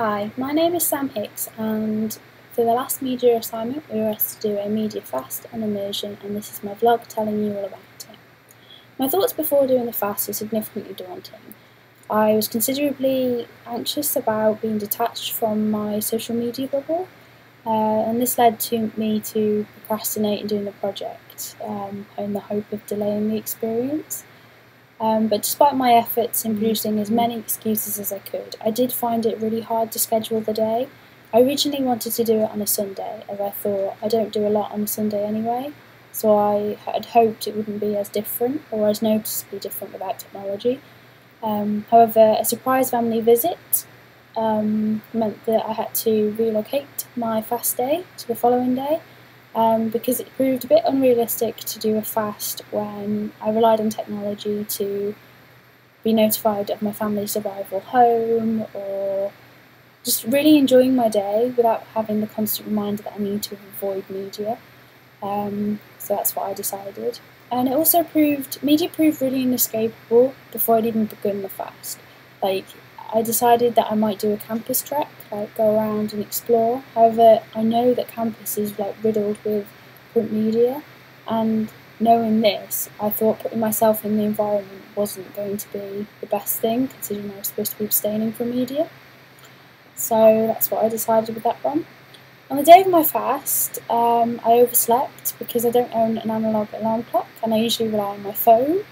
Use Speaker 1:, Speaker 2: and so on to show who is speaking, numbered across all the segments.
Speaker 1: Hi, my name is Sam Hicks, and for the last media assignment we were asked to do a media fast and immersion, and this is my vlog telling you all about it. My thoughts before doing the fast were significantly daunting. I was considerably anxious about being detached from my social media bubble, and this led to me to procrastinate in doing the project in the hope of delaying the experience. But despite my efforts in producing as many excuses as I could, I did find it really hard to schedule the day. I originally wanted to do it on a Sunday, as I thought I don't do a lot on a Sunday anyway, so I had hoped it wouldn't be as different or as noticeably different without technology. However, a surprise family visit meant that I had to relocate my fast day to the following day, because it proved a bit unrealistic to do a fast when I relied on technology to be notified of my family's arrival home, or just really enjoying my day without having the constant reminder that I need to avoid media. So that's what I decided. And it also media proved really inescapable before I'd even begun the fast. I decided that I might do a campus trek, go around and explore. However, I know that campus is riddled with print media, and knowing this, I thought putting myself in the environment wasn't going to be the best thing, considering I was supposed to be abstaining from media. So that's what I decided with that one. On the day of my fast, I overslept because I don't own an analogue alarm clock, and I usually rely on my phone.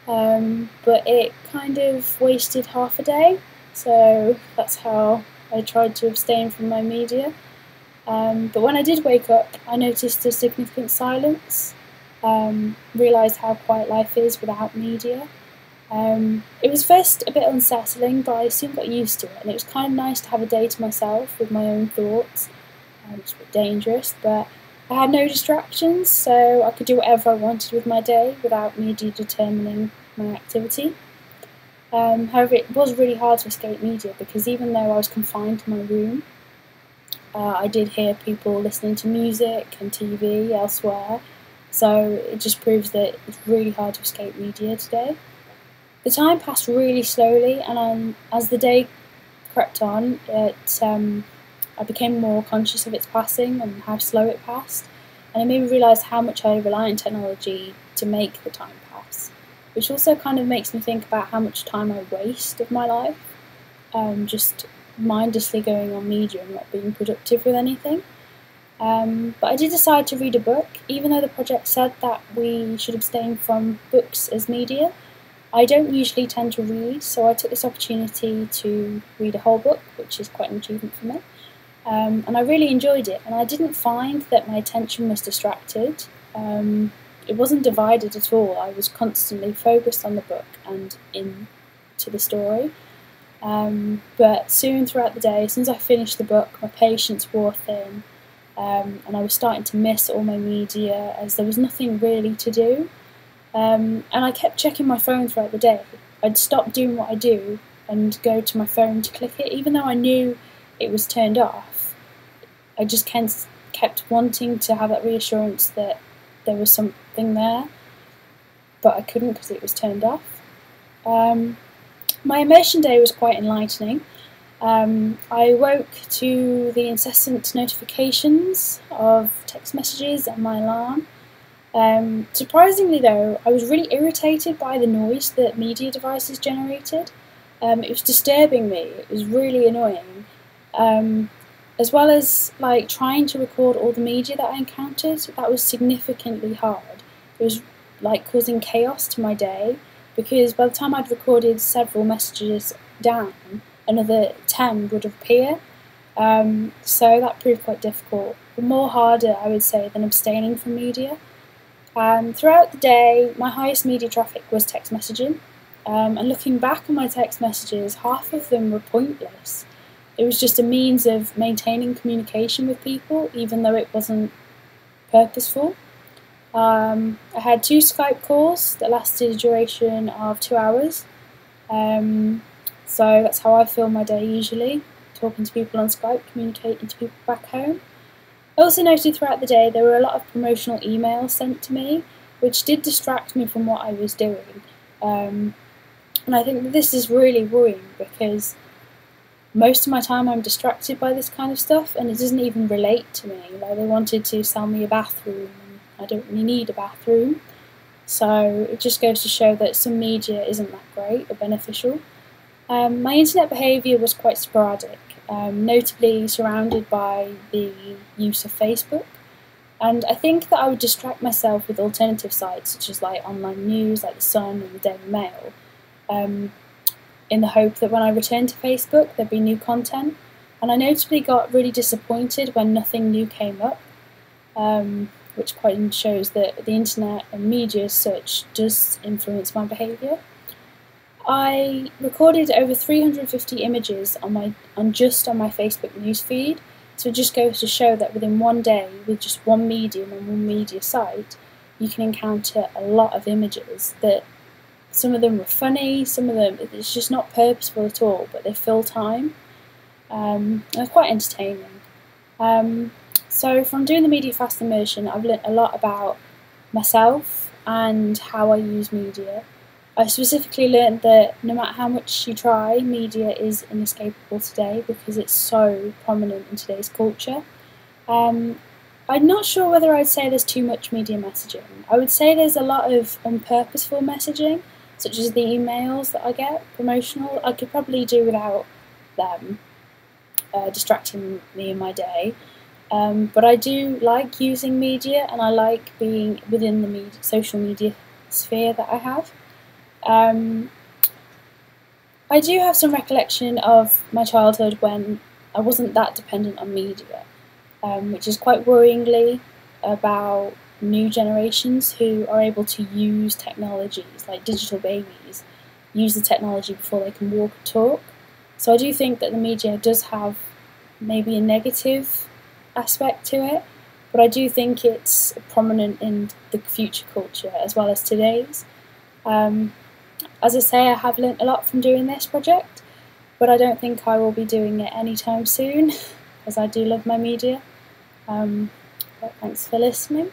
Speaker 1: But it kind of wasted half a day, so that's how I tried to abstain from my media. But when I did wake up, I noticed a significant silence, realised how quiet life is without media. It was first a bit unsettling, but I soon got used to it, and it was kind of nice to have a day to myself with my own thoughts. It's a bit dangerous, but I had no distractions, so I could do whatever I wanted with my day without media determining my activity. However, it was really hard to escape media because even though I was confined to my room, I did hear people listening to music and TV elsewhere, so it just proves that it's really hard to escape media today. The time passed really slowly, and as the day crept on, I became more conscious of its passing and how slow it passed, and it made me realise how much I rely on technology to make the time pass, which also kind of makes me think about how much time I waste of my life, just mindlessly going on media and not being productive with anything. But I did decide to read a book, even though the project said that we should abstain from books as media. I don't usually tend to read, so I took this opportunity to read a whole book, which is quite an achievement for me. And I really enjoyed it, and I didn't find that my attention was distracted. It wasn't divided at all. I was constantly focused on the book and into the story. But soon throughout the day, as soon as I finished the book, my patience wore thin, and I was starting to miss all my media as there was nothing really to do. And I kept checking my phone throughout the day. I'd stop doing what I do and go to my phone to click it, even though I knew it was turned off. I just kept wanting to have that reassurance that there was something there, but I couldn't because it was turned off. My immersion day was quite enlightening. I woke to the incessant notifications of text messages and my alarm. Surprisingly though, I was really irritated by the noise that media devices generated. It was disturbing me, it was really annoying. As well as trying to record all the media that I encountered, that was significantly hard. It was causing chaos to my day, because by the time I'd recorded several messages down, another 10 would appear. So that proved quite difficult, but more harder, I would say, than abstaining from media. Throughout the day, my highest media traffic was text messaging, and looking back on my text messages, half of them were pointless. It was just a means of maintaining communication with people, even though it wasn't purposeful. I had 2 Skype calls that lasted a duration of 2 hours, so that's how I fill my day usually, talking to people on Skype, communicating to people back home. I also noted throughout the day there were a lot of promotional emails sent to me, which did distract me from what I was doing. And I think that this is really worrying because most of my time I'm distracted by this kind of stuff, and it doesn't even relate to me. Like, they wanted to sell me a bathroom, and I don't really need a bathroom. So it just goes to show that some media isn't that great or beneficial. My internet behaviour was quite sporadic, notably surrounded by the use of Facebook. And I think that I would distract myself with alternative sites such as like online news, like the Sun and the Daily Mail, in the hope that when I returned to Facebook there'd be new content. And I notably got really disappointed when nothing new came up, which quite shows that the internet and media as such does influence my behaviour. I recorded over 350 images on my Facebook newsfeed, so it just goes to show that within one day, with just one medium and one media site, you can encounter a lot of images that some of them were funny, some of them it's just not purposeful at all, but they fill time. They're quite entertaining. So from doing the media fast immersion, I've learnt a lot about myself and how I use media. I specifically learned that no matter how much you try, media is inescapable today because it's so prominent in today's culture. I'm not sure whether I'd say there's too much media messaging. I would say there's a lot of unpurposeful messaging, such as the emails that I get, promotional. I could probably do without them distracting me in my day. But I do like using media, and I like being within the social media sphere that I have. I do have some recollection of my childhood when I wasn't that dependent on media, which is quite worryingly about new generations who are able to use technologies, like digital babies, use the technology before they can walk and talk. So I do think that the media does have maybe a negative aspect to it, but I do think it's prominent in the future culture as well as today's. As I say, I have learnt a lot from doing this project, but I don't think I will be doing it anytime soon, as I do love my media. But thanks for listening.